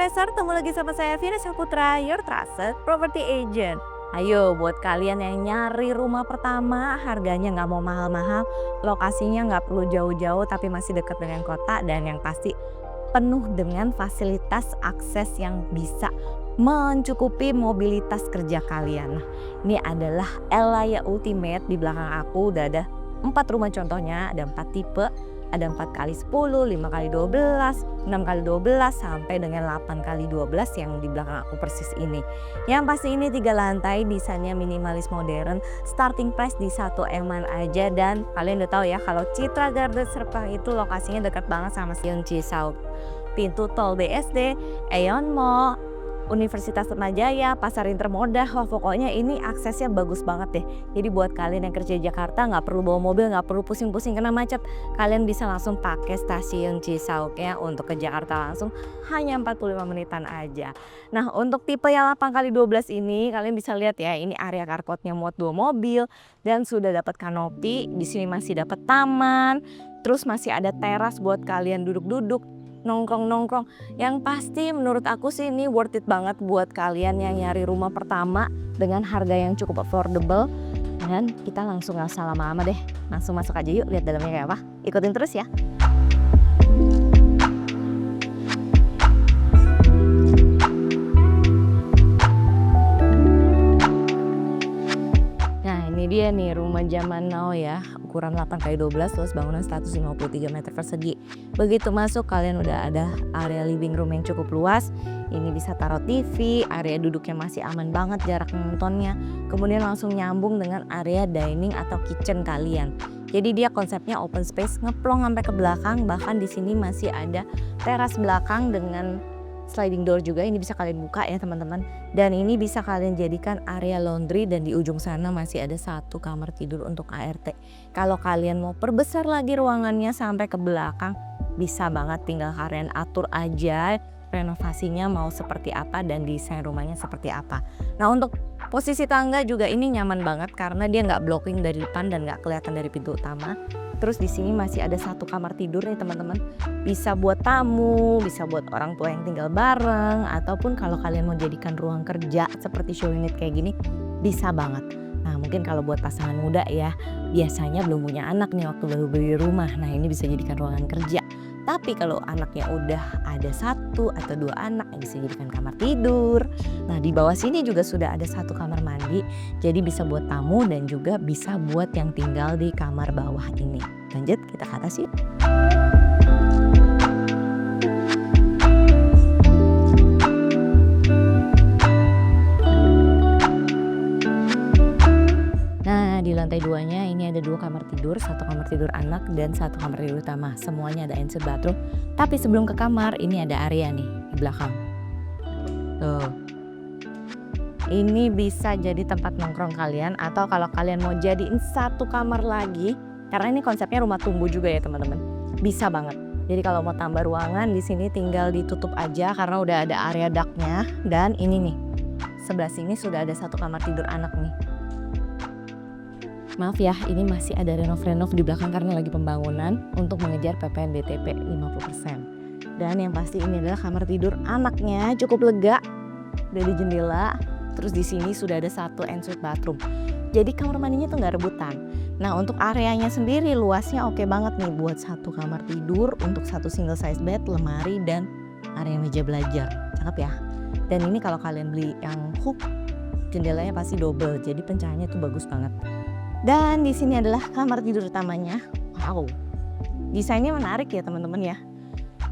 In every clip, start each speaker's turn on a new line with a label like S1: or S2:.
S1: investor, ketemu lagi sama saya Vina Saputra, your trusted property agent. Ayo buat kalian yang nyari rumah pertama, harganya nggak mau mahal-mahal, lokasinya nggak perlu jauh-jauh tapi masih dekat dengan kota dan yang pasti penuh dengan fasilitas akses yang bisa mencukupi mobilitas kerja kalian. Nah, ini adalah Elaya Ultimate. Di belakang aku udah ada 4 rumah contohnya, ada 4 tipe. Ada 4x10, 5x12, 6x12 sampai dengan 8x12 yang di belakang aku persis ini. Yang pasti ini 3 lantai, desainnya minimalis modern, starting price di 1 eman aja, dan kalian udah tahu ya kalau Citra Garden Serpong itu lokasinya dekat banget sama Siung Cisau. Pintu tol BSD, Aeon Mall, Universitas Atmajaya, Pasar Intermoda, wah pokoknya ini aksesnya bagus banget deh. Jadi buat kalian yang kerja di Jakarta nggak perlu bawa mobil, nggak perlu pusing-pusing kena macet. Kalian bisa langsung pakai stasiun Cisauknya untuk ke Jakarta langsung hanya 45 menitan aja. Nah untuk tipe yang 8x12 ini kalian bisa lihat ya, ini area carportnya muat 2 mobil dan sudah dapat kanopi. Di sini masih dapat taman, terus masih ada teras buat kalian duduk-duduk, nongkrong-nongkrong. Yang pasti menurut aku sih ini worth it banget buat kalian yang nyari rumah pertama dengan harga yang cukup affordable. Dan kita langsung gak usah lama-lama deh, langsung masuk aja yuk, lihat dalamnya kayak apa. Ikutin terus ya. Nah ini dia nih rumah zaman now ya, ukuran 8x12 terus bangunan 153 meter persegi. Begitu masuk kalian udah ada area living room yang cukup luas. Ini bisa taruh TV, area duduknya masih aman banget jarak nontonnya. Kemudian langsung nyambung dengan area dining atau kitchen kalian. Jadi dia konsepnya open space, ngeplong sampai ke belakang. Bahkan di sini masih ada teras belakang dengan sliding door juga, ini bisa kalian buka ya teman-teman. Dan ini bisa kalian jadikan area laundry dan di ujung sana masih ada 1 kamar tidur untuk ART. Kalau kalian mau perbesar lagi ruangannya sampai ke belakang, bisa banget, tinggal kalian atur aja renovasinya mau seperti apa dan desain rumahnya seperti apa. Nah untuk posisi tangga juga ini nyaman banget karena dia nggak blocking dari depan dan nggak kelihatan dari pintu utama. Terus di sini masih ada 1 kamar tidur nih teman-teman. Bisa buat tamu, bisa buat orang tua yang tinggal bareng, ataupun kalau kalian mau jadikan ruang kerja seperti show unit kayak gini, bisa banget. Nah mungkin kalau buat pasangan muda ya, biasanya belum punya anak nih waktu baru beli rumah, nah ini bisa jadikan ruangan kerja. Tapi kalau anaknya udah ada 1 atau 2 anak, bisa jadikan kamar tidur. Nah di bawah sini juga sudah ada 1 kamar mandi, jadi bisa buat tamu dan juga bisa buat yang tinggal di kamar bawah ini. Lanjut kita ke atas yuk. Di lantai 2-nya ini ada 2 kamar tidur, 1 kamar tidur anak dan 1 kamar tidur utama. Semuanya ada ensuite bathroom. Tapi sebelum ke kamar ini ada area nih di belakang. Tuh. Ini bisa jadi tempat nongkrong kalian, atau kalau kalian mau jadiin 1 kamar lagi, karena ini konsepnya rumah tumbuh juga ya teman-teman. Bisa banget. Jadi kalau mau tambah ruangan di sini tinggal ditutup aja karena udah ada area duct-nya. Dan ini nih, sebelah sini sudah ada 1 kamar tidur anak nih. Maaf ya, ini masih ada renov-renov di belakang karena lagi pembangunan untuk mengejar PPN BTP 50%. Dan yang pasti ini adalah kamar tidur anaknya, cukup lega, udah di jendela. Terus di sini sudah ada 1 ensuite bathroom. Jadi kamar mandinya tuh nggak rebutan. Nah untuk areanya sendiri luasnya oke banget nih buat 1 kamar tidur untuk 1 single size bed, lemari dan area meja belajar. Cakep ya. Dan ini kalau kalian beli yang hook, jendelanya pasti double, jadi pencahayaannya tuh bagus banget. Dan di sini adalah kamar tidur utamanya. Wow, desainnya menarik ya teman-teman ya.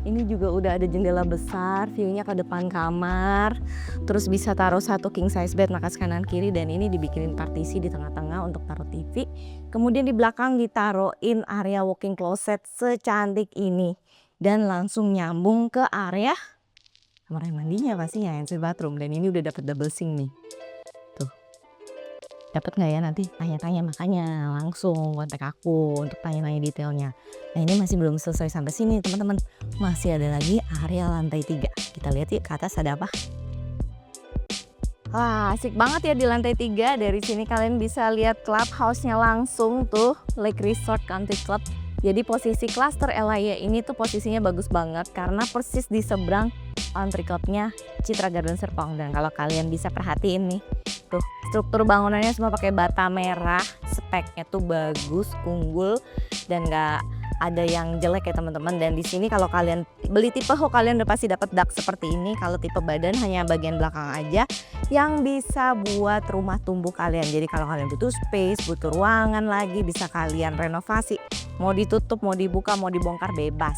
S1: Ini juga udah ada jendela besar, view-nya ke depan kamar. Terus bisa taruh 1 king size bed makas kanan kiri, dan ini dibikinin partisi di tengah-tengah untuk taruh TV. Kemudian di belakang ditaruhin area walk-in closet secantik ini. Dan langsung nyambung ke area kamar mandinya pastinya, ensuite bathroom. Dan ini udah dapat double sink nih. Dapat nggak ya nanti tanya-tanya, makanya langsung kontak aku untuk tanya-tanya detailnya. Nah ini masih belum selesai sampai sini teman-teman, masih ada lagi area lantai 3. Kita lihat yuk ke atas ada apa. Wah asik banget ya di lantai 3. Dari sini kalian bisa lihat clubhouse-nya langsung tuh, Lake Resort Country Club. Jadi posisi klaster Elaya ini tuh posisinya bagus banget karena persis di seberang country clubnya Citra Garden Serpong. Dan kalau kalian bisa perhatiin nih, tuh struktur bangunannya semua pakai bata merah, speknya tuh bagus, unggul, dan nggak ada yang jelek ya teman-teman. Dan di sini kalau kalian beli tipe Ho, kalian udah pasti dapat dak seperti ini. Kalau tipe badan hanya bagian belakang aja yang bisa buat rumah tumbuh kalian. Jadi kalau kalian butuh space, butuh ruangan lagi, bisa kalian renovasi. Mau ditutup, mau dibuka, mau dibongkar, bebas.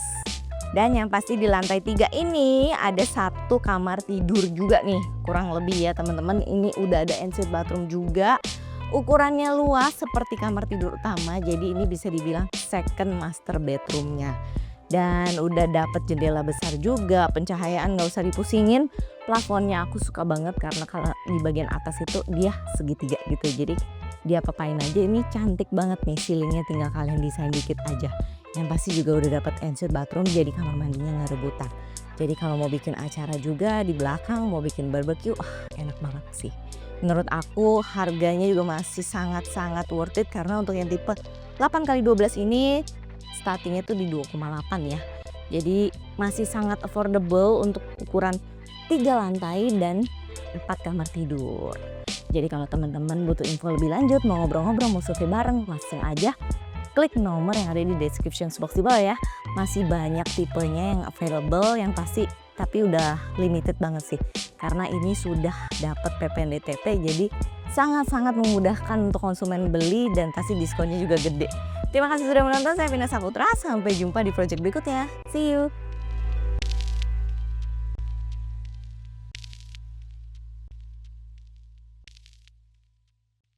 S1: Dan yang pasti di lantai 3 ini ada satu kamar tidur juga nih, kurang lebih ya teman-teman. Ini udah ada ensuite bathroom juga. Ukurannya luas seperti kamar tidur utama, jadi ini bisa dibilang second master bedroomnya. Dan udah dapet jendela besar juga, pencahayaan gak usah dipusingin. Plafonnya aku suka banget karena kalau di bagian atas itu dia segitiga gitu, jadi dia apain aja. Ini cantik banget nih, ceilingnya tinggal kalian desain dikit aja. Yang pasti juga udah dapet ensuite bathroom, jadi kamar mandinya gak rebutan. Jadi kalau mau bikin acara juga di belakang, mau bikin barbecue, enak banget sih. Menurut aku harganya juga masih sangat-sangat worth it, karena untuk yang tipe 8x12 ini startingnya tuh di 2,8 ya. Jadi masih sangat affordable untuk ukuran 3 lantai dan 4 kamar tidur. Jadi kalau teman-teman butuh info lebih lanjut, mau ngobrol-ngobrol, mau survei bareng, langsung aja klik nomor yang ada di description box di bawah ya. Masih banyak tipenya yang available, yang pasti tapi udah limited banget sih, karena ini sudah dapat PPNDTT, jadi sangat-sangat memudahkan untuk konsumen beli dan pasti diskonnya juga gede. Terima kasih sudah menonton, saya Vina Saputra, sampai jumpa di project berikutnya. See you.